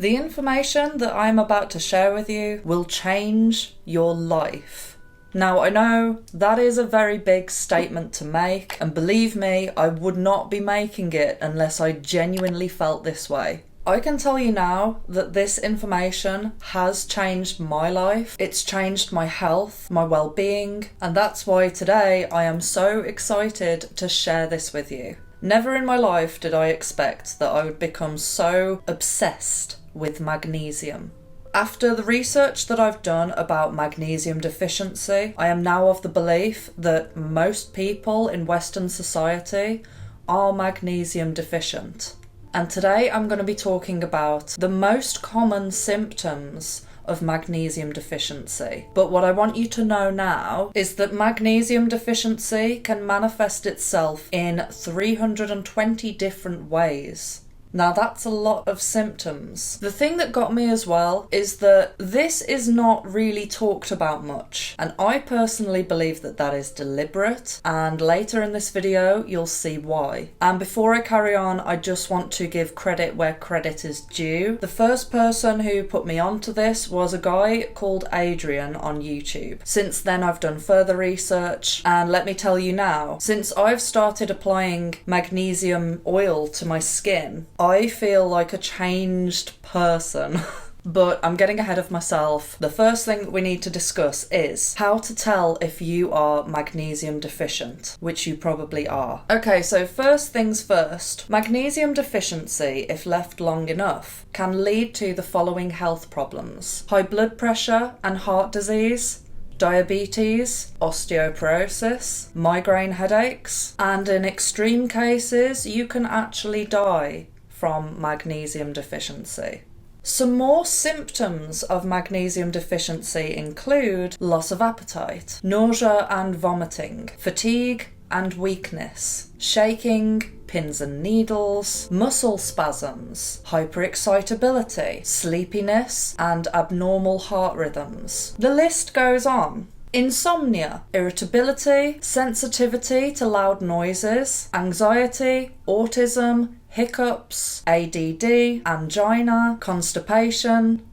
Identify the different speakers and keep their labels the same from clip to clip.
Speaker 1: The information that I'm about to share with you will change your life. Now, I know that is a very big statement to make, and believe me, I would not be making it unless I genuinely felt this way. I can tell you now that this information has changed my life. It's changed my health, my well-being, and that's why today I am so excited to share this with you. Never in my life did I expect that I would become so obsessed with magnesium. After the research that I've done about magnesium deficiency, I am now of the belief that most people in Western society are magnesium deficient. And today I'm going to be talking about the most common symptoms of magnesium deficiency. But what I want you to know now is that magnesium deficiency can manifest itself in 320 different ways. Now that's a lot of symptoms. The thing that got me as well is that this is not really talked about much, and I personally believe that that is deliberate, and later in this video you'll see why. And before I carry on, I just want to give credit where credit is due. The first person who put me onto this was a guy called Adrian on YouTube. Since then I've done further research, and let me tell you now, since I've started applying magnesium oil to my skin, I feel like a changed person. But I'm getting ahead of myself. The first thing that we need to discuss is how to tell if you are magnesium deficient, which you probably are. Okay, so first things first. Magnesium deficiency, if left long enough, can lead to the following health problems: high blood pressure and heart disease, diabetes, osteoporosis, migraine headaches, and in extreme cases, you can actually die from magnesium deficiency. Some more symptoms of magnesium deficiency include loss of appetite, nausea and vomiting, fatigue and weakness, shaking, pins and needles, muscle spasms, hyperexcitability, sleepiness, and abnormal heart rhythms. The list goes on. Insomnia, irritability, sensitivity to loud noises, anxiety, autism, hiccups, ADD, angina, constipation,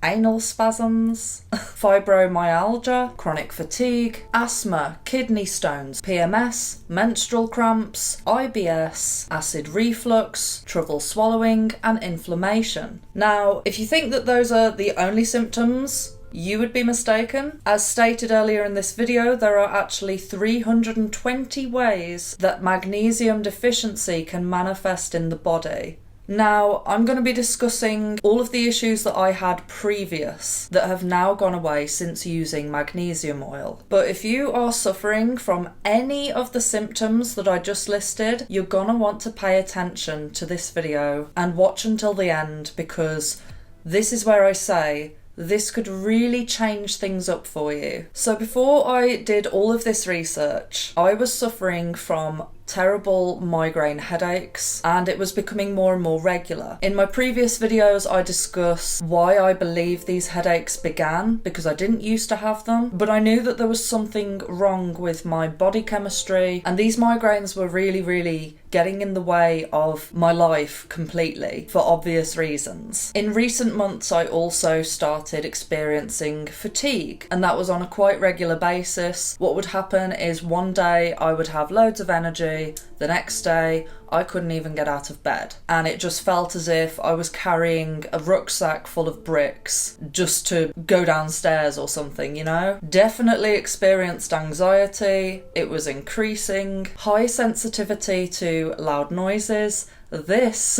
Speaker 1: anal spasms, fibromyalgia, chronic fatigue, asthma, kidney stones, PMS, menstrual cramps, IBS, acid reflux, trouble swallowing, and inflammation. Now, if you think that those are the only symptoms, you would be mistaken. As stated earlier in this video, there are actually 320 ways that magnesium deficiency can manifest in the body. Now, I'm going to be discussing all of the issues that I had previous that have now gone away since using magnesium oil. But if you are suffering from any of the symptoms that I just listed, you're going to want to pay attention to this video and watch until the end, because this is where I say this could really change things up for you. So before I did all of this research, I was suffering from terrible migraine headaches, and it was becoming more and more regular. In my previous videos I discuss why I believe these headaches began, because I didn't used to have them, but I knew that there was something wrong with my body chemistry, and these migraines were really getting in the way of my life completely, for obvious reasons. In recent months I also started experiencing fatigue, and that was on a quite regular basis. What would happen is one day I would have loads of energy, the next day I couldn't even get out of bed, and it just felt as if I was carrying a rucksack full of bricks just to go downstairs or something, you know? Definitely experienced anxiety. It was increasing. High sensitivity to loud noises. This,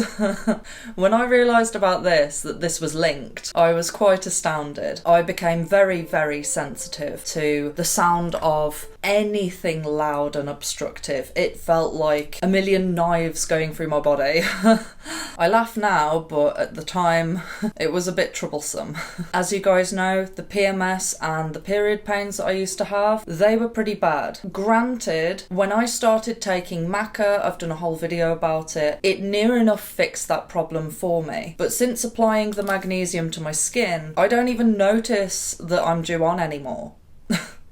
Speaker 1: when I realised about this, that this was linked, I was quite astounded. I became very sensitive to the sound of anything loud and obstructive. It felt like a million knives going through my body. I laugh now, but at the time it was a bit troublesome. As you guys know, the PMS and the period pains that I used to have, they were pretty bad. Granted, when I started taking maca, I've done a whole video about it, it near enough fixed that problem for me. But since applying the magnesium to my skin, I don't even notice that I'm due on anymore.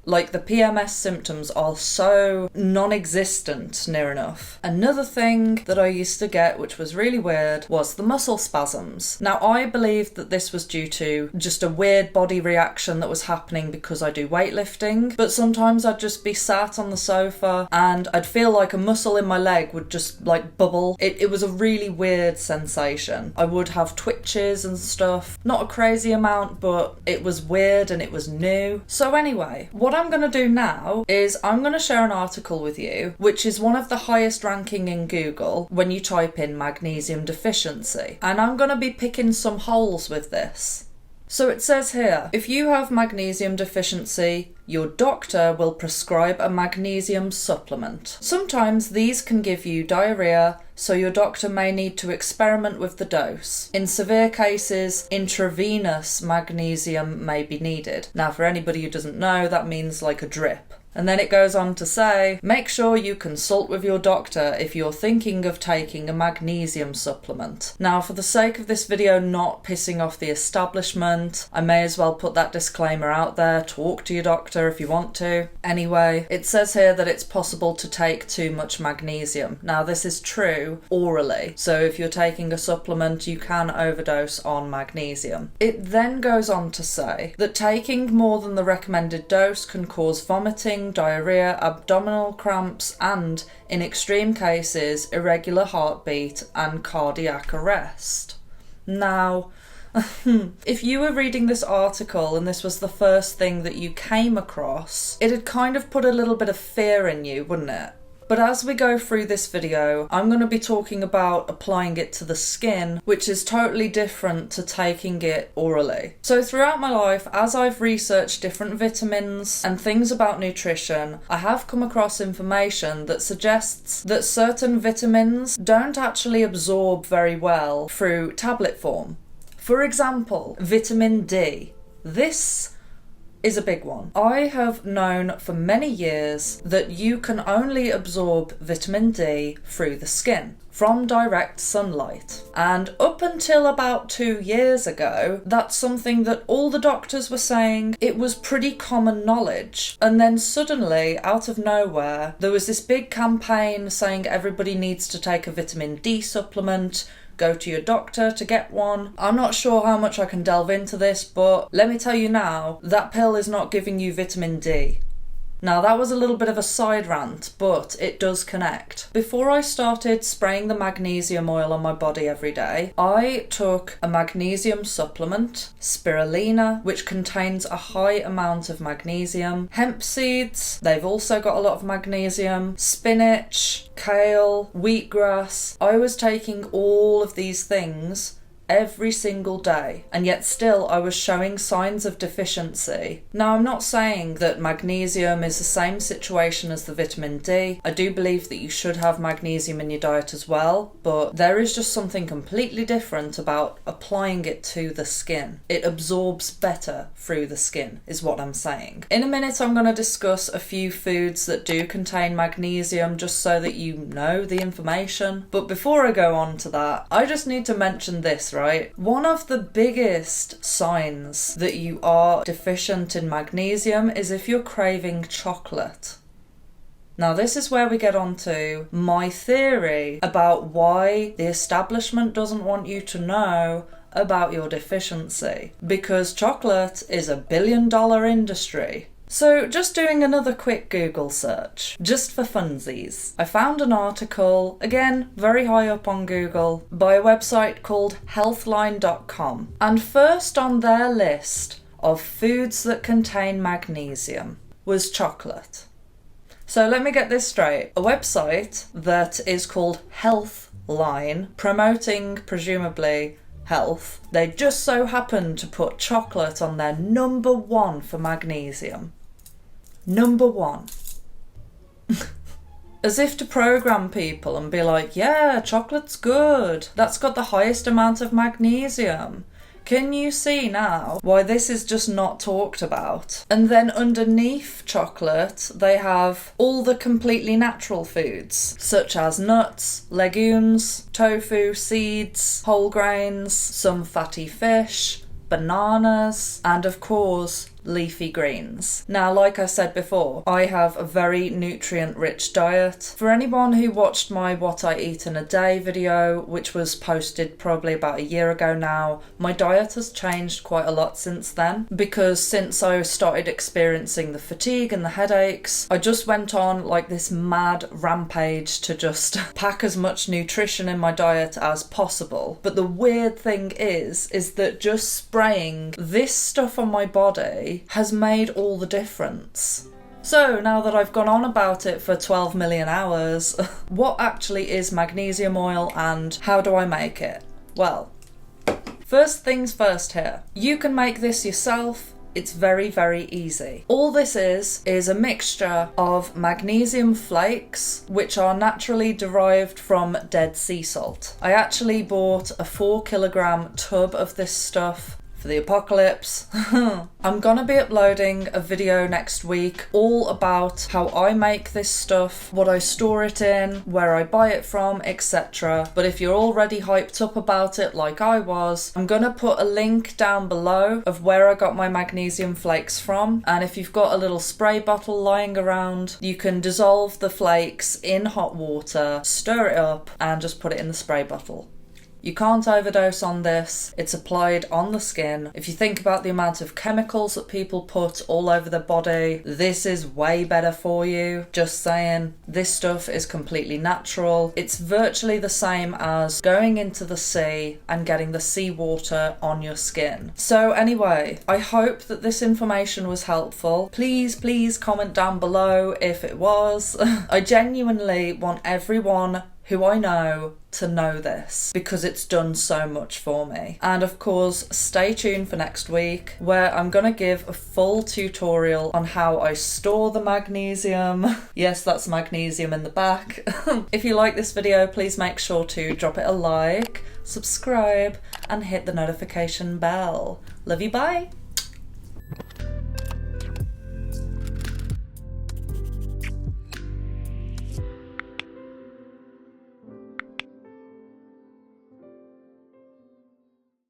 Speaker 1: Like, the PMS symptoms are so non-existent, near enough. Another thing that I used to get, which was really weird, was the muscle spasms. Now, I believed that this was due to just a weird body reaction that was happening because I do weightlifting, but sometimes I'd just be sat on the sofa and I'd feel like a muscle in my leg would just like bubble. It was a really weird sensation. I would have twitches and stuff. Not a crazy amount, but it was weird and it was new. So anyway, what I'm going to do now is I'm going to share an article with you, which is one of the highest ranking in Google when you type in magnesium deficiency. And I'm going to be picking some holes with this. So it says here, if you have magnesium deficiency, your doctor will prescribe a magnesium supplement. Sometimes these can give you diarrhea, so your doctor may need to experiment with the dose. In severe cases, intravenous magnesium may be needed. Now, for anybody who doesn't know, that means like a drip. And then it goes on to say, make sure you consult with your doctor if you're thinking of taking a magnesium supplement. Now, for the sake of this video not pissing off the establishment, I may as well put that disclaimer out there. Talk to your doctor if you want to. Anyway, it says here that it's possible to take too much magnesium. Now, this is true orally. So if you're taking a supplement, you can overdose on magnesium. It then goes on to say that taking more than the recommended dose can cause vomiting, diarrhea, abdominal cramps, and, in extreme cases, irregular heartbeat and cardiac arrest. Now, if you were reading this article and this was the first thing that you came across, it'd kind of put a little bit of fear in you, wouldn't it? But as we go through this video, I'm going to be talking about applying it to the skin, which is totally different to taking it orally. So throughout my life, as I've researched different vitamins and things about nutrition, I have come across information that suggests that certain vitamins don't actually absorb very well through tablet form. For example, vitamin D. This is a big one. I have known for many years that you can only absorb vitamin D through the skin, from direct sunlight. And up until about 2 years ago, that's something that all the doctors were saying. It was pretty common knowledge. And then suddenly, out of nowhere, there was this big campaign saying everybody needs to take a vitamin D supplement. Go to your doctor to get one. I'm not sure how much I can delve into this, but let me tell you now, that pill is not giving you vitamin D. Now, that was a little bit of a side rant, but it does connect. Before I started spraying the magnesium oil on my body every day, I took a magnesium supplement, spirulina, which contains a high amount of magnesium, hemp seeds, they've also got a lot of magnesium, spinach, kale, wheatgrass. I was taking all of these things every single day, and yet still I was showing signs of deficiency. Now, I'm not saying that magnesium is the same situation as the vitamin D. I do believe that you should have magnesium in your diet as well, but there is just something completely different about applying it to the skin. It absorbs better through the skin, is what I'm saying. In a minute, I'm going to discuss a few foods that do contain magnesium, just so that you know the information. But before I go on to that, I just need to mention this, right? One of the biggest signs that you are deficient in magnesium is if you're craving chocolate. Now, this is where we get on to my theory about why the establishment doesn't want you to know about your deficiency. Because chocolate is a billion-dollar industry. So, just doing another quick Google search, just for funsies, I found an article, again, very high up on Google, by a website called healthline.com. And first on their list of foods that contain magnesium was chocolate. So let me get this straight. A website that is called Healthline, promoting, presumably, health, they just so happened to put chocolate on their number 1 for magnesium. Number 1. As if to program people and be like, yeah, chocolate's good. That's got the highest amount of magnesium. Can you see now why this is just not talked about? And then underneath chocolate, they have all the completely natural foods, such as nuts, legumes, tofu, seeds, whole grains, some fatty fish, bananas, and of course, leafy greens. Now, like I said before, I have a very nutrient-rich diet. For anyone who watched my What I Eat in a Day video, which was posted probably about a year ago now, my diet has changed quite a lot since then, because since I started experiencing the fatigue and the headaches, I just went on like this mad rampage to just pack as much nutrition in my diet as possible. But the weird thing is that just spraying this stuff on my body has made all the difference. So now that I've gone on about it for 12 million hours, what actually is magnesium oil and how do I make it? Well, first things first here. You can make this yourself. It's very, very easy. All this is a mixture of magnesium flakes, which are naturally derived from dead sea salt. I actually bought a 4 kilogram tub of this stuff for the apocalypse. I'm gonna be uploading a video next week all about how I make this stuff, what I store it in, where I buy it from, etc. But if you're already hyped up about it like I was, I'm gonna put a link down below of where I got my magnesium flakes from, and if you've got a little spray bottle lying around, you can dissolve the flakes in hot water, stir it up, and just put it in the spray bottle. You can't overdose on this. It's applied on the skin. If you think about the amount of chemicals that people put all over their body, this is way better for you. Just saying, this stuff is completely natural. It's virtually the same as going into the sea and getting the seawater on your skin. So anyway, I hope that this information was helpful. Please comment down below if it was. I genuinely want everyone who I know to know this because it's done so much for me. And of course, stay tuned for next week where I'm gonna give a full tutorial on how I store the magnesium. Yes, that's magnesium in the back. If you like this video, please make sure to drop it a like, subscribe, and hit the notification bell. Love you, bye!